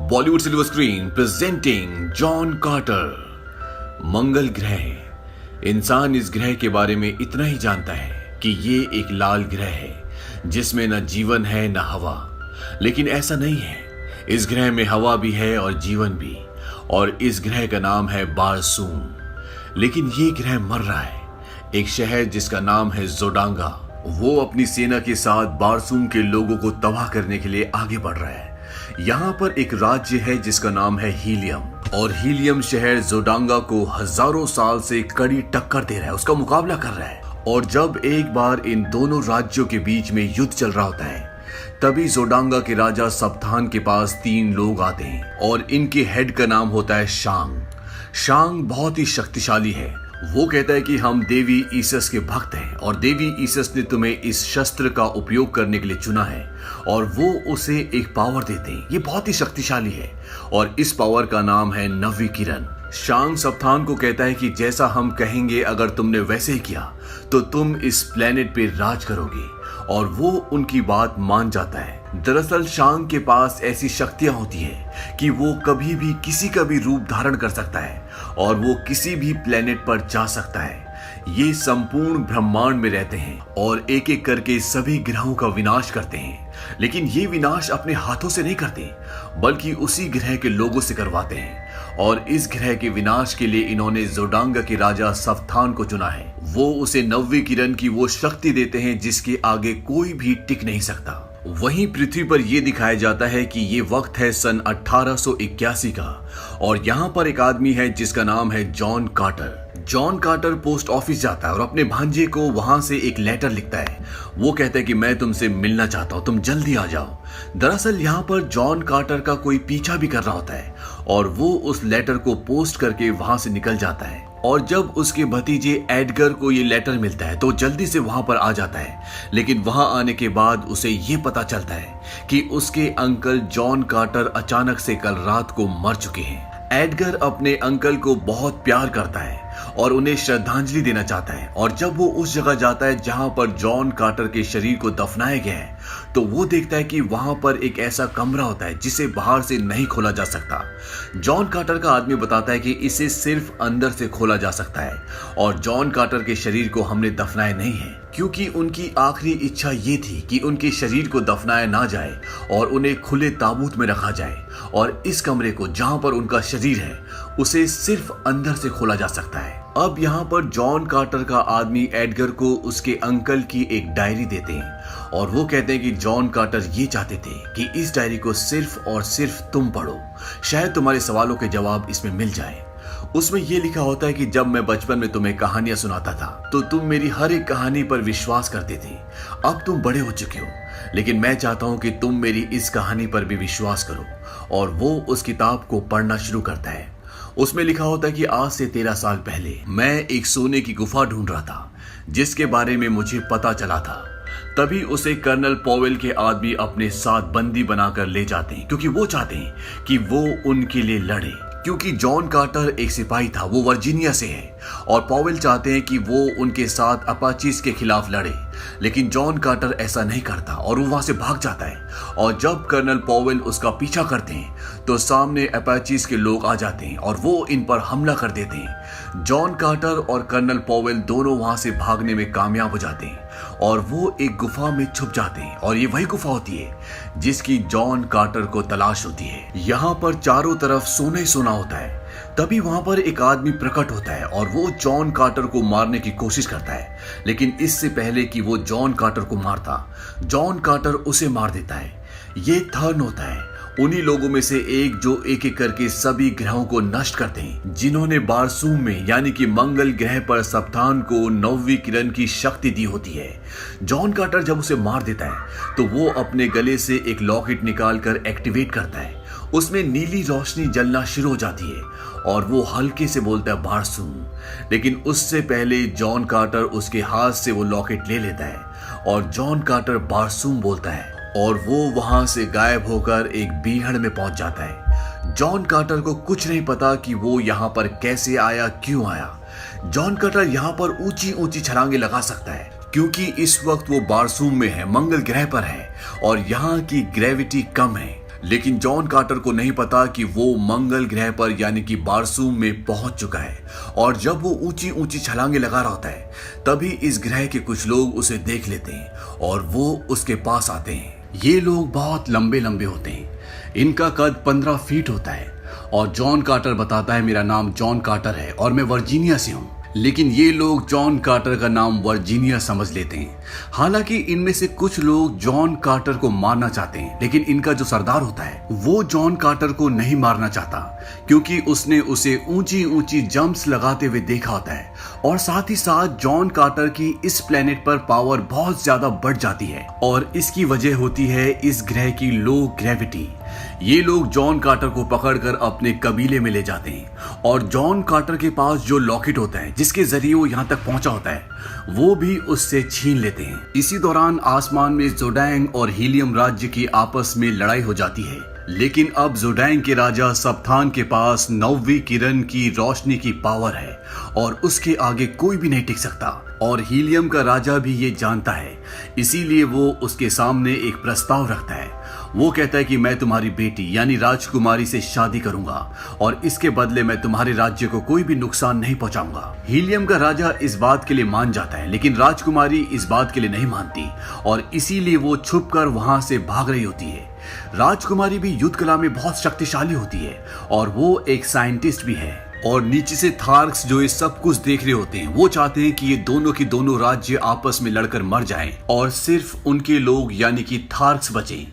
Bollywood silver screen presenting John Carter. मंगल ग्रह। इंसान इस ग्रह के बारे में इतना ही जानता है कि ये एक लाल ग्रह है जिसमें न जीवन है न हवा। लेकिन ऐसा नहीं है, इस ग्रह में हवा भी है और जीवन भी, और इस ग्रह का नाम है बारसूम। लेकिन ये ग्रह मर रहा है। एक शहर जिसका नाम है जोडांगा, वो अपनी सेना के साथ बारसूम के लोगों को तबाह करने के लिए आगे बढ़ रहा है। यहाँ पर एक राज्य है जिसका नाम है हीलियम, और हीलियम शहर जोडांगा को हजारों साल से कड़ी टक्कर दे रहा है, उसका मुकाबला कर रहा है। और जब एक बार इन दोनों राज्यों के बीच में युद्ध चल रहा होता है, तभी जोडांगा के राजा सप्तान के पास 3 लोग आते हैं और इनके हेड का नाम होता है शांग। शांग बहुत ही शक्तिशाली है। वो कहता है कि हम देवी ईसस के भक्त हैं और देवी ईसस ने तुम्हें इस शस्त्र का उपयोग करने के लिए चुना है, और वो उसे एक पावर देते हैं। ये बहुत ही शक्तिशाली है और इस पावर का नाम है नवी किरण। शांग सप्तान को कहता है कि जैसा हम कहेंगे अगर तुमने वैसे ही किया तो तुम इस प्लेनेट पे राज करोगे, और वो उनकी बात मान जाता है। दरअसल शांग के पास ऐसी शक्तियां होती है कि वो कभी भी किसी का भी रूप धारण कर सकता है और वो किसी भी प्लेनेट पर जा सकता है। ये संपूर्ण ब्रह्मांड में रहते हैं और एक एक करके सभी ग्रहों का विनाश करते हैं। लेकिन ये विनाश अपने हाथों से नहीं करते, बल्कि उसी ग्रह के लोगों से करवाते हैं। और इस ग्रह के विनाश के लिए इन्होंने जोडांगा के राजा सप्तान को चुना है। वो उसे नवी किरण की वो शक्ति देते हैं जिसके आगे कोई भी टिक नहीं सकता। वहीं पृथ्वी पर यह दिखाया जाता है कि ये वक्त है सन 1881 का, और यहाँ पर एक आदमी है जिसका नाम है John Carter. John Carter post office जाता है और अपने भांजे को वहां से एक लेटर लिखता है। वो कहता है कि मैं तुमसे मिलना चाहता हूँ, तुम जल्दी आ जाओ। दरअसल यहाँ पर जॉन कार्टर का कोई पीछा भी कर रहा होता है और वो उस लेटर को पोस्ट करके वहां से निकल जाता है। और जब उसके भतीजे एडगर को ये लेटर मिलता है तो जल्दी से वहां पर आ जाता है। लेकिन वहां आने के बाद उसे ये पता चलता है कि उसके अंकल जॉन कार्टर अचानक से कल रात को मर चुके हैं। एडगर अपने अंकल को बहुत प्यार करता है और उन्हें श्रद्धांजलि देना चाहता है। और जब वो उस जगह जाता है जहां पर जॉन कार्टर के शरीर को दफनाया गया है, तो वो देखता है कि वहां पर एक ऐसा कमरा होता है जिसे बाहर से नहीं खोला जा सकता। जॉन कार्टर का आदमी बताता है कि इसे सिर्फ अंदर से खोला जा सकता है, और जॉन कार्टर के शरीर को हमने दफनाया नहीं है क्योंकि उनकी आखिरी इच्छा ये थी कि उनके शरीर को दफनाया ना जाए और उन्हें खुले ताबूत में रखा जाए, और इस कमरे को जहां पर उनका शरीर है उसे सिर्फ अंदर से खोला जा सकता है। अब यहाँ पर जॉन कार्टर का आदमी एडगर को उसके अंकल की एक डायरी देते हैं, और वो कहते हैं कि जॉन कार्टर ये चाहते थे कि इस डायरी को सिर्फ और सिर्फ तुम पढ़ो, शायद तुम्हारे सवालों के जवाब इसमें मिल जाए। उसमें यह लिखा होता है कि जब मैं बचपन में तुम्हें कहानियां सुनाता था तो तुम मेरी हर एक कहानी पर विश्वास करते थे। अब तुम बड़े हो चुके हो, लेकिन मैं चाहता हूं कि तुम मेरी इस कहानी पर भी विश्वास करो। और वो उस किताब को पढ़ना शुरू करता है। उसमें लिखा होता है कि आज से 13 साल पहले मैं एक सोने की गुफा ढूंढ रहा था जिसके बारे में मुझे पता चला था। तभी उसे कर्नल पॉवेल के आदमी अपने साथ बंदी बनाकर ले जाते हैं क्योंकि वो चाहते हैं कि वो उनके लिए लड़े। क्योंकि जॉन कार्टर एक सिपाही था, वो वर्जीनिया से है, और पॉवेल चाहते हैं कि वो उनके साथ अपाचीज के खिलाफ लड़े। लेकिन जॉन कार्टर ऐसा नहीं करता और वो वहां से भाग जाता है। और जब कर्नल पॉवेल उसका पीछा करते हैं तो सामने अपाचीज के लोग आ जाते हैं और वो इन पर हमला कर देते हैं। जॉन कार्टर और कर्नल पॉवेल दोनों वहां से भागने में कामयाब हो जाते हैं और वो एक गुफा में छुप जाते हैं, और ये वही गुफा होती है जिसकी जॉन कार्टर को तलाश होती है। यहाँ पर चारों तरफ सोना ही सोना होता है। तभी वहां पर एक आदमी प्रकट होता है और वो जॉन कार्टर को मारने की कोशिश करता है। लेकिन इससे पहले कि वो जॉन कार्टर को मारता, जॉन कार्टर उसे मार देता है। ये थर्न होता है उन्हीं लोगों में से एक जो एक एक करके सभी ग्रहों को नष्ट करते हैं, जिन्होंने बारसूम में यानी कि मंगल ग्रह पर सप्तान को नवी किरण की शक्ति दी होती है। जॉन कार्टर जब उसे मार देता है तो वो अपने गले से एक लॉकेट निकालकर एक्टिवेट करता है। उसमें नीली रोशनी जलना शुरू हो जाती है और वो हल्के से बोलता है बारसूम। लेकिन उससे पहले जॉन कार्टर उसके हाथ से वो लॉकेट ले लेता है और जॉन कार्टर बारसूम बोलता है, और वो वहां से गायब होकर एक बीहड़ में पहुंच जाता है। जॉन कार्टर को कुछ नहीं पता कि वो यहाँ पर कैसे आया, क्यों आया। जॉन कार्टर यहाँ पर ऊंची ऊंची छलांगे लगा सकता है क्योंकि इस वक्त वो बारसूम में है, मंगल ग्रह पर है, और यहाँ की ग्रेविटी कम है। लेकिन जॉन कार्टर को नहीं पता कि वो मंगल ग्रह पर यानी कि बारसूम में पहुंच चुका है। और जब वो ऊंची ऊंची छलांगे लगा रहा होता है तभी इस ग्रह के कुछ लोग उसे देख लेते हैं और वो उसके पास आते हैं। ये लोग बहुत लंबे लंबे होते हैं, इनका कद 15 फीट होता है। और जॉन कार्टर बताता है मेरा नाम जॉन कार्टर है और मैं वर्जीनिया से हूँ। लेकिन ये लोग जॉन कार्टर का नाम वर्जीनिया समझ लेते हैं। हालांकि इनमें से कुछ लोग जॉन कार्टर को मारना चाहते हैं, लेकिन इनका जो सरदार होता है वो जॉन कार्टर को नहीं मारना चाहता, क्योंकि उसने उसे ऊंची ऊंची जंप्स लगाते हुए देखा होता है। और साथ ही साथ जॉन कार्टर की इस प्लेनेट पर पावर बहुत ज्यादा बढ़ जाती है और इसकी वजह होती है इस ग्रह की लो ग्रेविटी। ये लोग जॉन कार्टर को पकड़कर अपने कबीले में ले जाते हैं और जॉन कार्टर के पास जो लॉकेट होता है जिसके जरिए वो यहाँ तक पहुंचा होता है वो भी उससे छीन लेते हैं। इसी दौरान आसमान में जोडैंग और हीलियम राज्य की आपस में लड़ाई हो जाती है। लेकिन अब जोडैंग के राजा सप्तान के पास 9वीं किरण की रोशनी की पावर है और उसके आगे कोई भी नहीं टिक सकता। और हीलियम का राजा भी ये जानता है, इसीलिए वो उसके सामने एक प्रस्ताव रखता है। वो कहता है कि मैं तुम्हारी बेटी यानी राजकुमारी से शादी करूंगा और इसके बदले मैं तुम्हारे राज्य को कोई भी नुकसान नहीं पहुंचाऊंगा। हीलियम का राजा इस बात के लिए मान जाता है, लेकिन राजकुमारी इस बात के लिए नहीं मानती और इसीलिए वो छुपकर वहां से भाग रही होती है। राजकुमारी भी युद्ध कला में बहुत शक्तिशाली होती है और वो एक साइंटिस्ट भी है। और नीचे से थार्क्स जो ये सब कुछ देख रहे होते हैं वो चाहते हैं कि ये दोनों के दोनों राज्य आपस में लड़कर मर जाएं और सिर्फ उनके लोग यानी कि थार्क्स बचें।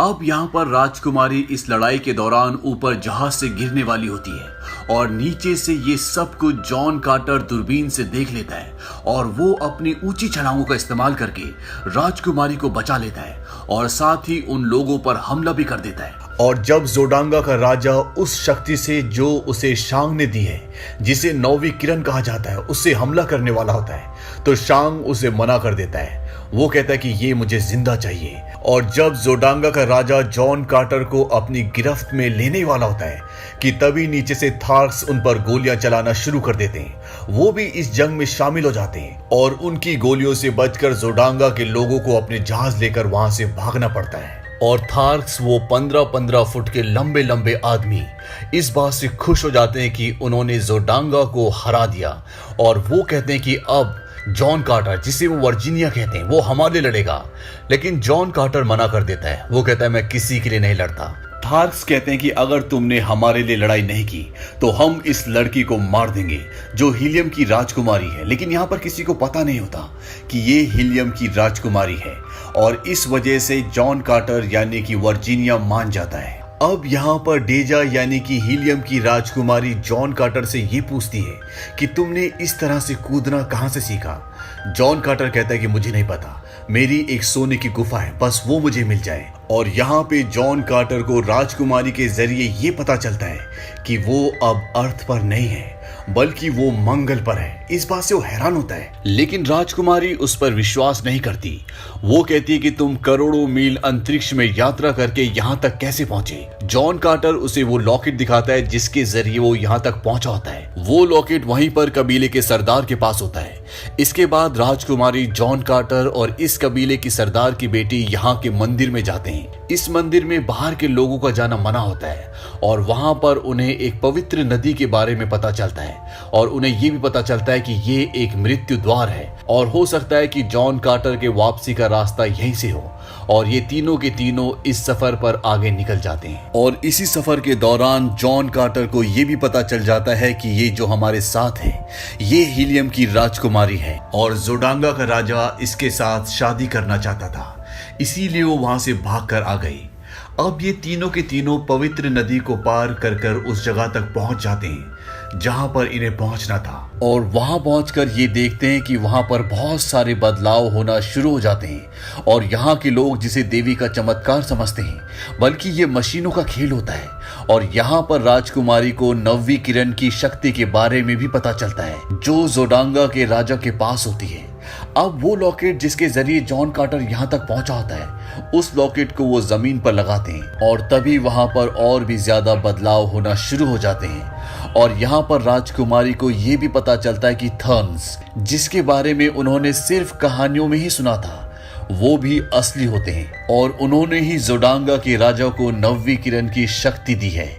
अब यहाँ पर राजकुमारी इस लड़ाई के दौरान ऊपर जहाज से गिरने वाली होती है और नीचे से ये सब कुछ जॉन कार्टर दूरबीन से देख लेता है और वो अपनी ऊंची छलांगों का इस्तेमाल करके राजकुमारी को बचा लेता है और साथ ही उन लोगों पर हमला भी कर देता है। और जब जोडांगा का राजा उस शक्ति से जो उसे शांग ने दी है, जिसे 9वीं किरण कहा जाता है, उससे हमला करने वाला होता है तो शांग उसे मना कर देता है। वो कहता है कि ये मुझे जिंदा चाहिए। और जब जोडांगा का राजा जॉन कार्टर को अपनी गिरफ्त में लेने वाला होता है कि तभी नीचे से थार्क्स उन पर गोलियां चलाना शुरू कर देते हैं। वो भी इस जंग में शामिल हो जाते हैं और उनकी गोलियों से बचकर जोडांगा के लोगों को अपने जहाज लेकर वहां से भागना पड़ता है। और थार्क्स वो 15-15 फुट के लंबे लंबे आदमी इस बात से खुश हो जाते हैं कि उन्होंने जोडांगा को हरा दिया और वो कहते हैं कि अब जॉन कार्टर, जिसे वो वर्जीनिया कहते हैं, वो हमारे लड़ेगा। लेकिन जॉन कार्टर मना कर देता है। वो कहता है मैं किसी के लिए नहीं लड़ता। थार्क्स कहते हैं कि अगर तुमने हमारे लिए लड़ाई नहीं की तो हम इस लड़की को मार देंगे जो हीलियम की राजकुमारी है। लेकिन यहाँ पर किसी को पता नहीं होता कि ये हीलियम की राजकुमारी है और इस वजह से जॉन कार्टर यानी कि वर्जीनिया मान जाता है। अब यहाँ पर डेजा यानी कि हीलियम की राजकुमारी जॉन कार्टर से ये पूछती है कि तुमने इस तरह से कूदना कहाँ से सीखा। जॉन कार्टर कहता है कि मुझे नहीं पता, मेरी एक सोने की गुफा है, बस वो मुझे मिल जाए। और यहाँ पे जॉन कार्टर को राजकुमारी के जरिए ये पता चलता है कि वो अब अर्थ पर नहीं है बल्कि वो मंगल पर है। इस बात से वो हैरान होता है, लेकिन राजकुमारी उस पर विश्वास नहीं करती। वो कहती है कि तुम करोड़ों मील अंतरिक्ष में यात्रा करके यहाँ तक कैसे पहुंचे। जॉन कार्टर उसे वो लॉकेट दिखाता है जिसके जरिए वो यहाँ तक पहुंचा होता है। वो लॉकेट वहीं पर कबीले के सरदार के पास होता है। इसके बाद राजकुमारी, जॉन कार्टर और इस कबीले की सरदार की बेटी यहाँ के मंदिर में जाते हैं। इस मंदिर में बाहर के लोगों का जाना मना होता है और वहां पर उन्हें एक पवित्र नदी के बारे में पता चलता है और उन्हें ये भी पता चलता है कि ये एक मृत्यु द्वार है और हो सकता है कि जॉन कार्टर के वापसी का रास्ता यहीं से हो। और ये तीनों के तीनों इस सफर पर आगे निकल जाते हैं। और इसी सफर के दौरान जॉन कार्टर को ये भी पता चल जाता है कि ये जो हमारे साथ है ये हीलियम की राजकुमारी है और जोडांगा का राजा इसके साथ शादी करना चाहता था, इसीलिए वो वहां से भागकर आ गई। अब ये तीनों के तीनों पवित्र नदी को पार कर कर उस जगह तक पहुंच जाते हैं जहां पर इन्हें पहुंचना था। और वहां पहुंचकर ये देखते हैं कि वहां पर बहुत सारे बदलाव होना शुरू हो जाते हैं और यहाँ के लोग जिसे देवी का चमत्कार समझते हैं बल्कि ये मशीनों का खेल होता है। और यहाँ पर राजकुमारी को 9वीं किरण की शक्ति के बारे में भी पता चलता है जो जोडांगा के राजा के पास होती है। अब वो लॉकेट जिसके जरिए जॉन कार्टर यहाँ तक पहुंचा होता है, उस लॉकेट को वो जमीन पर लगाते हैं और तभी वहां पर और भी ज्यादा बदलाव होना शुरू हो जाते हैं। और यहाँ पर राजकुमारी को ये भी पता चलता है कि थर्न्स, जिसके बारे में उन्होंने सिर्फ कहानियों में ही सुना था, वो भी असली होते हैं और उन्होंने ही जोडांगा के राजा को 9वीं किरण की शक्ति दी है।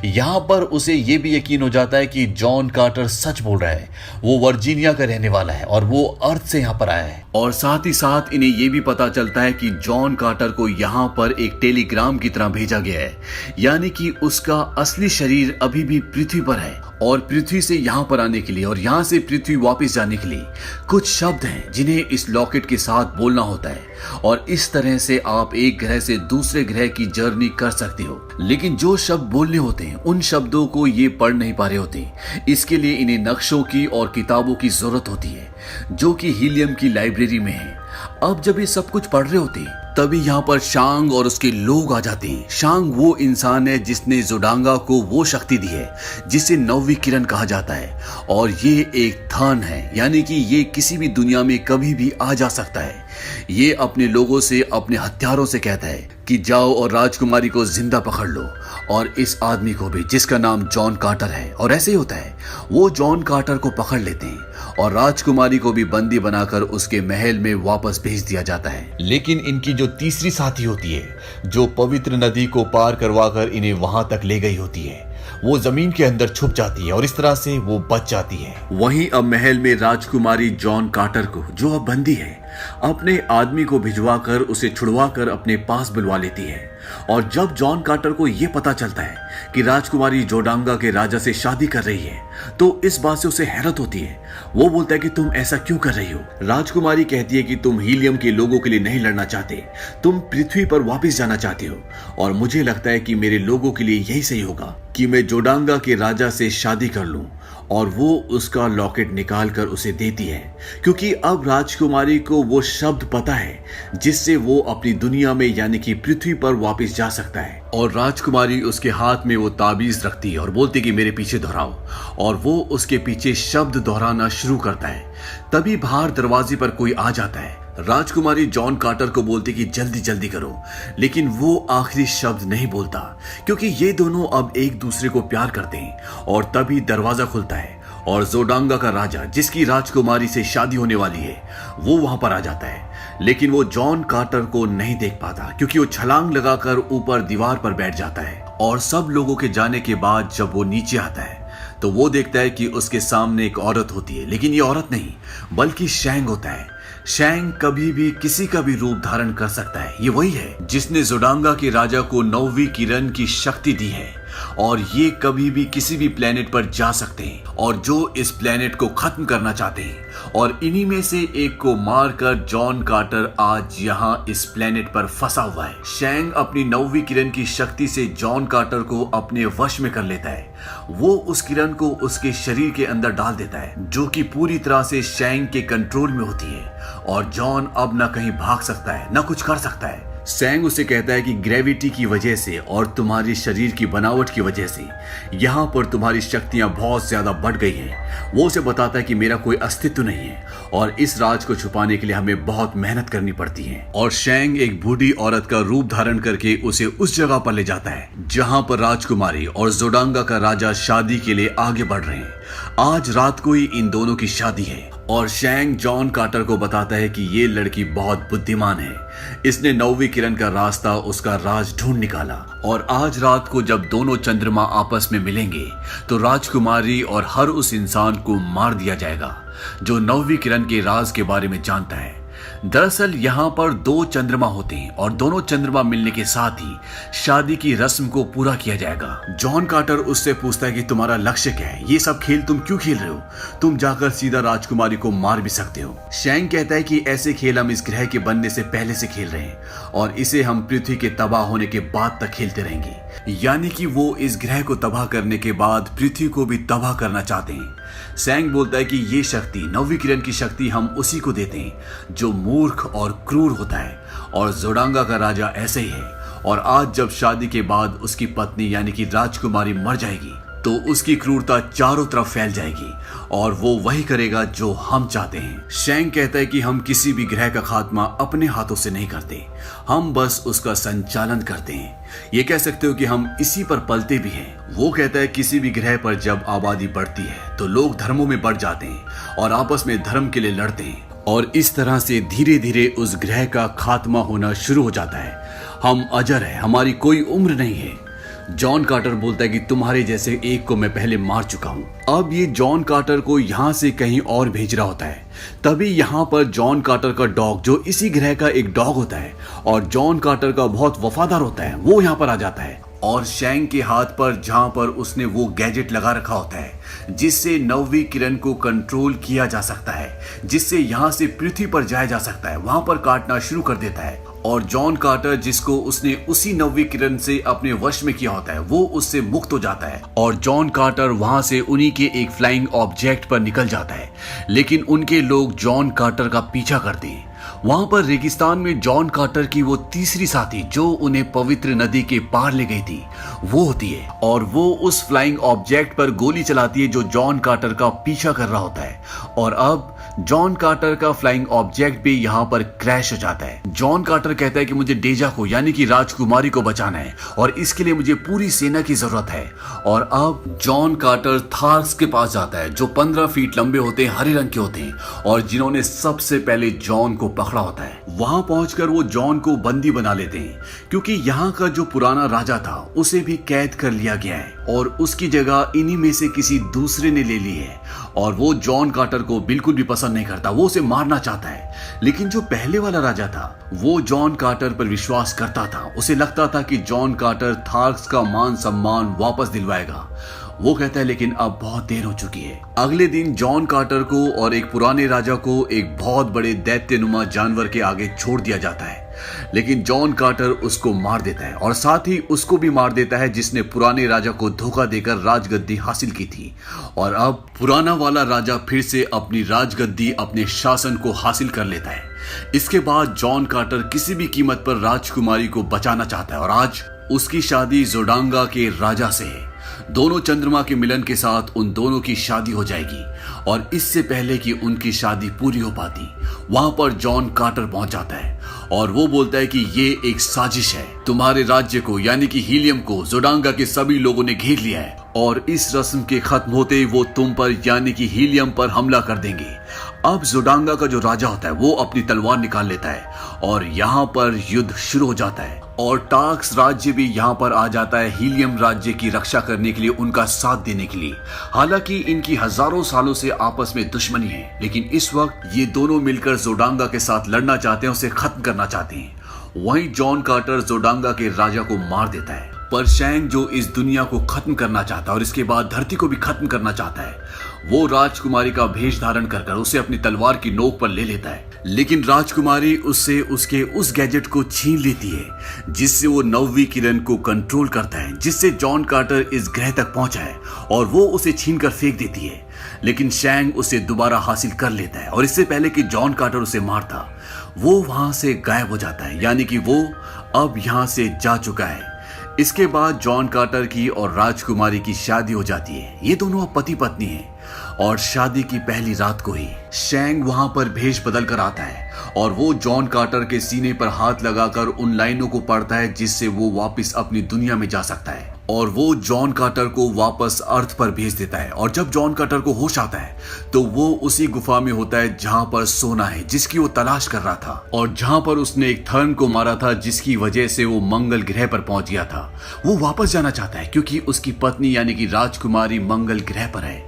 यहाँ पर उसे ये भी यकीन हो जाता है कि जॉन कार्टर सच बोल रहा है, वो वर्जीनिया का रहने वाला है और वो अर्थ से यहाँ पर आया है। और साथ ही साथ इन्हें ये भी पता चलता है कि जॉन कार्टर को यहाँ पर एक टेलीग्राम की तरह भेजा गया है, यानी कि उसका असली शरीर अभी भी पृथ्वी पर है और पृथ्वी से यहाँ पर आने के लिए और यहाँ से पृथ्वी वापस जाने के लिए कुछ शब्द हैं जिन्हें इस लॉकेट के साथ बोलना होता है और इस तरह से आप एक ग्रह से दूसरे ग्रह की जर्नी कर सकते हो। लेकिन जो शब्द बोलने होते हैं उन शब्दों को ये पढ़ नहीं पा रहे होते, इसके लिए इन्हें नक्शों की और किताबों की जरूरत होती है जो कि हीलियम की लाइब्रेरी में है। अब जब ये सब कुछ पढ़ रहे होते हैं तभी यहाँ पर शांग और उसके लोग आ जाते हैं। शांग वो इंसान है जिसने जोडांगा को वो शक्ति दी है जिसे 9वीं किरण कहा जाता है और ये एक थान है, यानी कि ये किसी भी दुनिया में कभी भी आ जा सकता है। ये अपने लोगों से अपने हथियारों से कहता है कि जाओ और राजकुमारी को जिंदा पकड़ लो और इस आदमी को भी जिसका नाम जॉन कार्टर है। और ऐसे ही होता है, वो जॉन कार्टर को पकड़ लेते हैं और राजकुमारी को भी बंदी बनाकर उसके महल में वापस भेज दिया जाता है। लेकिन इनकी जो तीसरी साथी होती है जो पवित्र नदी को पार करवाकर इन्हें वहां तक ले गई होती है, वो जमीन के अंदर छुप जाती है और इस तरह से वो बच जाती है। वहीं अब महल में राजकुमारी जॉन कार्टर को, जो अब बंदी है, अपने आदमी को भिजवाकर उसे छुड़वाकर अपने पास बुलवा लेती है। और जब जॉन कार्टर को यह पता चलता है कि राजकुमारी जोडांगा के राजा से शादी कर रही है तो इस बात से उसे हैरत होती है। वो बोलता है कि तुम ऐसा क्यों कर रही हो। राजकुमारी कहती है कि तुम हीलियम के लोगों के लिए नहीं लड़ना चाहते, तुम पृथ्वी पर वापस जाना चाहते हो और मुझे लगता है कि मेरे लोगों के लिए यही सही होगा कि मैं जोडांगा के राजा से शादी कर लूं। और वो उसका लॉकेट निकाल कर उसे देती है क्योंकि अब राजकुमारी को वो शब्द पता है जिससे वो अपनी दुनिया में यानी कि पृथ्वी पर वापस जा सकता है। और राजकुमारी उसके हाथ में वो ताबीज रखती है और बोलती कि मेरे पीछे दोहराओ, और वो उसके पीछे शब्द दोहराना शुरू करता है। तभी बाहर दरवाजे पर कोई आ जाता है। राजकुमारी जॉन कार्टर को बोलती कि जल्दी जल्दी करो, लेकिन वो आखिरी शब्द नहीं बोलता क्योंकि ये दोनों अब एक दूसरे को प्यार करते हैं। और तभी दरवाजा खुलता है और जोडांगा का राजा, जिसकी राजकुमारी से शादी होने वाली है, वो वहां पर आ जाता है। लेकिन वो जॉन कार्टर को नहीं देख पाता क्योंकि वो छलांग लगाकर ऊपर दीवार पर बैठ जाता है। और सब लोगों के जाने के बाद जब वो नीचे आता है तो वो देखता है कि उसके सामने एक औरत होती है, लेकिन ये औरत नहीं बल्कि शैंग होता है। शैंग कभी भी किसी का भी रूप धारण कर सकता है। ये वही है जिसने जोडांगा के राजा को 9वीं किरण की शक्ति दी है और ये कभी भी किसी भी प्लेनेट पर जा सकते हैं और जो इस प्लेनेट को खत्म करना चाहते हैं। और इन्हीं में से एक को मारकर जॉन कार्टर आज यहाँ इस प्लेनेट पर फंसा हुआ है। शैंग अपनी 9वीं किरण की शक्ति से जॉन कार्टर को अपने वश में कर लेता है। वो उस किरण को उसके शरीर के अंदर डाल देता है जो कि पूरी तरह से शैंग के कंट्रोल में होती है और जॉन अब न कहीं भाग सकता है न कुछ कर सकता है। शैंग उसे कहता है कि ग्रेविटी की वजह से और तुम्हारी शरीर की बनावट की वजह से यहाँ पर तुम्हारी शक्तियां बहुत ज्यादा बढ़ गई हैं। वो उसे बताता है कि मेरा कोई अस्तित्व नहीं है और इस राज को छुपाने के लिए हमें बहुत मेहनत करनी पड़ती है। और शैंग एक बूढ़ी औरत का रूप धारण करके उसे उस जगह पर ले जाता है जहाँ पर राजकुमारी और जोडांगा का राजा शादी के लिए आगे बढ़ रहे हैं। आज रात को ही इन दोनों की शादी है और शैंग जॉन कार्टर को बताता है कि ये लड़की बहुत बुद्धिमान है, इसने 9वीं किरण का रास्ता, उसका राज ढूंढ निकाला। और आज रात को जब दोनों चंद्रमा आपस में मिलेंगे तो राजकुमारी और हर उस इंसान को मार दिया जाएगा जो 9वीं किरण के राज के बारे में जानता है। दरअसल यहाँ पर 2 चंद्रमा होते हैं और दोनों चंद्रमा मिलने के साथ ही शादी की रस्म को पूरा किया जाएगा। जॉन कार्टर उससे पूछता है कि तुम्हारा लक्ष्य क्या है, ये सब खेल तुम क्यों खेल रहे हो, तुम जाकर सीधा राजकुमारी को मार भी सकते हो। शैंग कहता है कि ऐसे खेल हम इस ग्रह के बनने से पहले से खेल रहे हैं और इसे हम पृथ्वी के तबाह होने के बाद तक खेलते रहेंगे। यानी कि वो इस ग्रह को तबाह करने के बाद पृथ्वी को भी तबाह करना चाहते हैं। शैंग बोलता है कि ये शक्ति, 9वीं किरण की शक्ति, हम उसी को देते हैं जो मूर्ख और क्रूर होता है और जोडांगा का राजा ऐसे ही है। और आज जब शादी के बाद उसकी पत्नी यानी कि राजकुमारी मर जाएगी तो उसकी क्रूरता चारों तरफ फैल जाएगी और वो वही करेगा जो हम चाहते हैं। शैंग कहता है कि हम किसी भी ग्रह का खात्मा अपने हाथों से नहीं करते, हम बस उसका संचालन करते हैं। ये कह सकते हो कि हम इसी पर पलते भी हैं। वो कहता है किसी भी ग्रह पर जब आबादी बढ़ती है तो लोग धर्मों में बढ़ जाते हैं और आपस में धर्म के लिए लड़ते हैं और इस तरह से धीरे धीरे उस ग्रह का खात्मा होना शुरू हो जाता है। हम अजर हैं, हमारी कोई उम्र नहीं है। जॉन कार्टर बोलता है कि तुम्हारे जैसे एक को मैं पहले मार चुका हूं। अब ये जॉन कार्टर को यहां से कहीं और भेज रहा होता है। तभी यहां पर जॉन कार्टर का डॉग, जो इसी ग्रह का एक डॉग होता है और जॉन कार्टर का बहुत वफादार होता है, वो यहां पर आ जाता है और शैंग के हाथ पर, जहां पर उसने वो गैजेट लगा रखा होता है जिससे नौवीं किरण को कंट्रोल किया जा सकता है, जिससे यहां से पृथ्वी पर जाया जा सकता है, वहां पर काटना शुरू कर देता है। और जॉन कार्टर, जिसको उसने उसी नौवीं किरण से अपने वश में किया होता है, वो उससे मुक्त हो जाता है और जॉन कार्टर वहां से उन्हीं के एक फ्लाइंग ऑब्जेक्ट पर निकल जाता है। लेकिन उनके लोग जॉन कार्टर का पीछा करते हैं। वहां पर रेगिस्तान में जॉन कार्टर की वो तीसरी साथी, जो उन्हें पवित्र नदी के पार ले गई थी, वो होती है और वो उस फ्लाइंग ऑब्जेक्ट पर गोली चलाती है जो जॉन कार्टर का पीछा कर रहा होता है। और अब जॉन कार्टर का फ्लाइंग ऑब्जेक्ट भी यहाँ पर क्रैश हो जाता है। जॉन कार्टर कहता है कि मुझे डेजा को, यानी कि राजकुमारी को बचाना है और इसके लिए मुझे पूरी सेना की जरूरत है। और अब जॉन कार्टर थार्स के पास जाता है, जो 15 फीट लंबे होते हैं, हरे रंग के होते हैं और जिन्होंने सबसे पहले जॉन को पकड़ा होता है। वहां पहुंचकर वो जॉन को बंदी बना लेते हैं, क्योंकि यहाँ का जो पुराना राजा था उसे भी कैद कर लिया गया है और उसकी जगह इन्हीं में से किसी दूसरे ने ले ली है। और वो जॉन कार्टर को बिल्कुल भी पसंद नहीं करता, वो उसे मारना चाहता है। लेकिन जो पहले वाला राजा था, वो जॉन कार्टर पर विश्वास करता था। उसे लगता था कि जॉन कार्टर थार्स का मान सम्मान वापस दिलवाएगा। वो कहता है लेकिन अब बहुत देर हो चुकी है। अगले दिन जॉन कार्टर को और एक पुराने राजा को एक बहुत बड़े दैत्यनुमा जानवर के आगे छोड़ दिया जाता है। लेकिन जॉन कार्टर उसको मार देता है और साथ ही उसको भी मार देता है जिसने पुराने राजा को धोखा देकर राजगद्दी हासिल की थी। और अब पुराना वाला राजा फिर से अपनी राजगद्दी, अपने शासन को हासिल कर लेता है। इसके बाद जॉन कार्टर किसी भी कीमत पर राजकुमारी को बचाना चाहता है और आज उसकी शादी जोडांगा के राजा से है। दोनों चंद्रमा के मिलन के साथ उन दोनों की शादी हो जाएगी। और इससे पहले कि उनकी शादी पूरी हो पाती, वहां पर जॉन कार्टर पहुंच जाता है और वो बोलता है कि ये एक साजिश है। तुम्हारे राज्य को, यानी कि हीलियम को, जोडांगा के सभी लोगों ने घेर लिया है और इस रस्म के खत्म होते ही वो तुम पर, यानी कि हीलियम पर हमला कर देंगे। अब जोडांगा का जो राजा होता है वो अपनी तलवार निकाल लेता है और यहाँ पर युद्ध शुरू हो जाता है और टाक्स राज्य भी यहाँ पर आ जाता है हीलियम राज्य की रक्षा करने के लिए, उनका साथ देने के लिए। हालांकि इनकी हजारों सालों से आपस में दुश्मनी है, लेकिन इस वक्त ये दोनों मिलकर जोडांगा के साथ लड़ना चाहते हैं, उसे खत्म करना चाहते हैं। वहीं जॉन कार्टर जोडांगा के राजा को मार देता है। पर शैंग, जो इस दुनिया को खत्म करना चाहता है और इसके बाद धरती को भी खत्म करना चाहता है, वो राजकुमारी का भेष धारण कर उसे अपनी तलवार की नोक पर ले लेता है। लेकिन राजकुमारी उससे उसके उस गैजेट को छीन लेती है जिससे वो नौवीं किरण को कंट्रोल करता है, जिससे जॉन कार्टर इस ग्रह तक पहुंचा है, और वो उसे छीन कर फेंक देती है। लेकिन शैंग उसे दोबारा हासिल कर लेता है और इससे पहले कि जॉन कार्टर उसे मारता, वो वहां से गायब हो जाता है, यानी कि वो अब यहां से जा चुका है। इसके बाद जॉन कार्टर की और राजकुमारी की शादी हो जाती है। ये दोनों अब पति पत्नी हैं और शादी की पहली रात को ही शैंग वहां पर भेष बदल कर आता है और वो जॉन कार्टर के सीने पर हाथ लगाकर उन लाइनों को पढ़ता है जिससे वो वापस अपनी दुनिया में जा सकता है और वो जॉन कार्टर को वापस अर्थ पर भेज देता है। और जब जॉन कार्टर को होश आता है तो वो उसी गुफा में होता है जहां पर सोना है, जिसकी वो तलाश कर रहा था और जहां पर उसने एक थर्न को मारा था, जिसकी वजह से वो मंगल ग्रह पर पहुंच गया था। वो वापस जाना चाहता है क्योंकि उसकी पत्नी यानी कि राजकुमारी मंगल ग्रह पर है,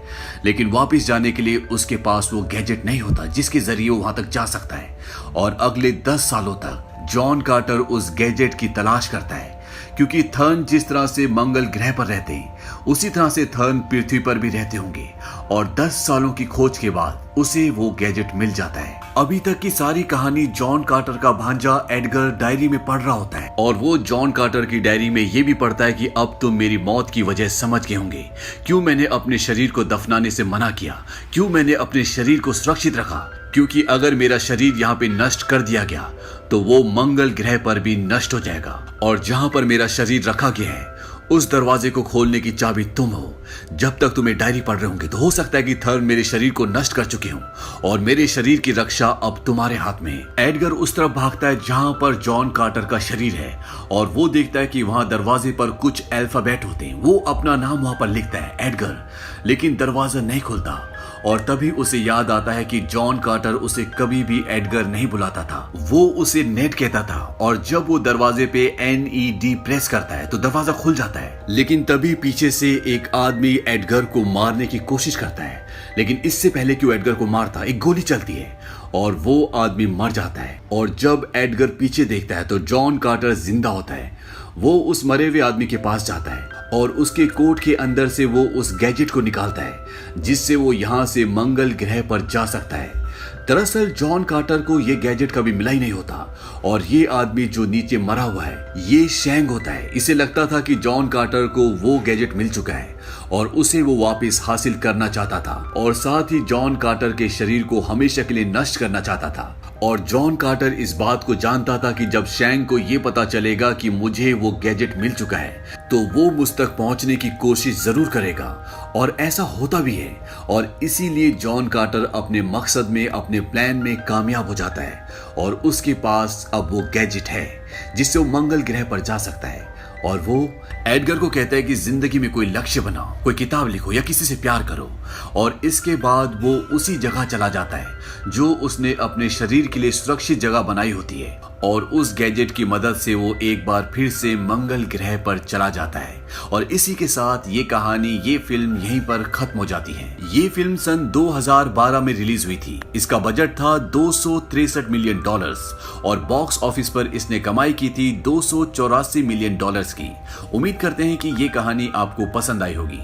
लेकिन वापस जाने के लिए उसके पास वो गैजेट नहीं होता जिसके जरिए वो वहां तक जा सकता है। और अगले 10 सालों तक जॉन कार्टर उस गैजेट की तलाश करता है, क्योंकि थर्न जिस तरह से मंगल ग्रह पर रहते हैं उसी तरह से थर्न पृथ्वी पर भी रहते होंगे। और 10 सालों की खोज के बाद उसे वो गैजेट मिल जाता है। अभी तक की सारी कहानी जॉन कार्टर का भांजा एडगर डायरी में पढ़ रहा होता है और वो जॉन कार्टर की डायरी में ये भी पढ़ता है कि अब तुम मेरी मौत की वजह समझ गए होंगे, क्यों मैंने अपने शरीर को दफनाने से मना किया, क्यों मैंने अपने शरीर को सुरक्षित रखा, क्योंकि अगर मेरा शरीर यहाँ पे नष्ट कर दिया गया तो वो मंगल ग्रह पर भी नष्ट हो जाएगा। और जहां पर मेरा शरीर रखा गया है उस दरवाजे को खोलने की चाबी तुम हो। जब तक तुम्हें डायरी पढ़ रहे होंगे तो हो सकता है कि थर्न मेरे शरीर को नष्ट कर चुके हों और मेरे शरीर की रक्षा अब तुम्हारे हाथ में है। एडगर उस तरफ भागता है जहां पर जॉन कार्टर का शरीर है और वो देखता है कि वहां दरवाजे पर कुछ अल्फाबेट होते हैं। वो अपना नाम वहां पर लिखता है, एडगर, लेकिन दरवाजा नहीं खुलता और तभी उसे याद आता है कि जॉन कार्टर उसे कभी भी एडगर नहीं बुलाता था, वो उसे नेड कहता था। और जब वो दरवाजे पे NED प्रेस करता है तो दरवाजा खुल जाता है। लेकिन तभी पीछे से एक आदमी एडगर को मारने की कोशिश करता है, लेकिन इससे पहले कि वो एडगर को मारता एक गोली चलती है और वो आदमी मर जाता है। और जब एडगर पीछे देखता है तो जॉन कार्टर जिंदा होता है। वो उस मरे हुए आदमी के पास जाता है और उसके कोट के अंदर से वो उस गैजेट को निकालता है जिससे वो यहाँ से मंगल ग्रह पर जा सकता है। दरअसल जॉन कार्टर को ये गैजेट कभी मिला ही नहीं होता और ये आदमी जो नीचे मरा हुआ है ये शैंग होता है। इसे लगता था कि जॉन कार्टर को वो गैजेट मिल चुका है और उसे वो वापस हासिल करना चाहता था और साथ ही जॉन कार्टर के शरीर को हमेशा के लिए नष्ट करना चाहता था। और जॉन कार्टर इस बात को जानता था कि जब शैंग को ये पता चलेगा कि मुझे वो गैजेट मिल चुका है तो वो मुझ तक पहुंचने की कोशिश जरूर करेगा और ऐसा होता भी है। और इसीलिए जॉन कार्टर अपने मकसद में, अपने प्लान में कामयाब हो जाता है और उसके पास अब वो गैजेट है जिससे वो मंगल ग्रह पर जा सकता है। और वो एडगर को कहता है कि जिंदगी में कोई लक्ष्य बनाओ, कोई किताब लिखो या किसी से प्यार करो। और इसके बाद वो उसी जगह चला जाता है जो उसने अपने शरीर के लिए सुरक्षित जगह बनाई होती है और उस गैजेट की मदद से वो एक बार फिर से मंगल ग्रह पर चला जाता है। और इसी के साथ ये कहानी, ये फिल्म यहीं पर खत्म हो जाती है। ये फिल्म सन 2012 में रिलीज हुई थी। इसका बजट था $263 मिलियन और बॉक्स ऑफिस पर इसने कमाई की थी $284 मिलियन की। उम्मीद करते हैं कि ये कहानी आपको पसंद आई होगी।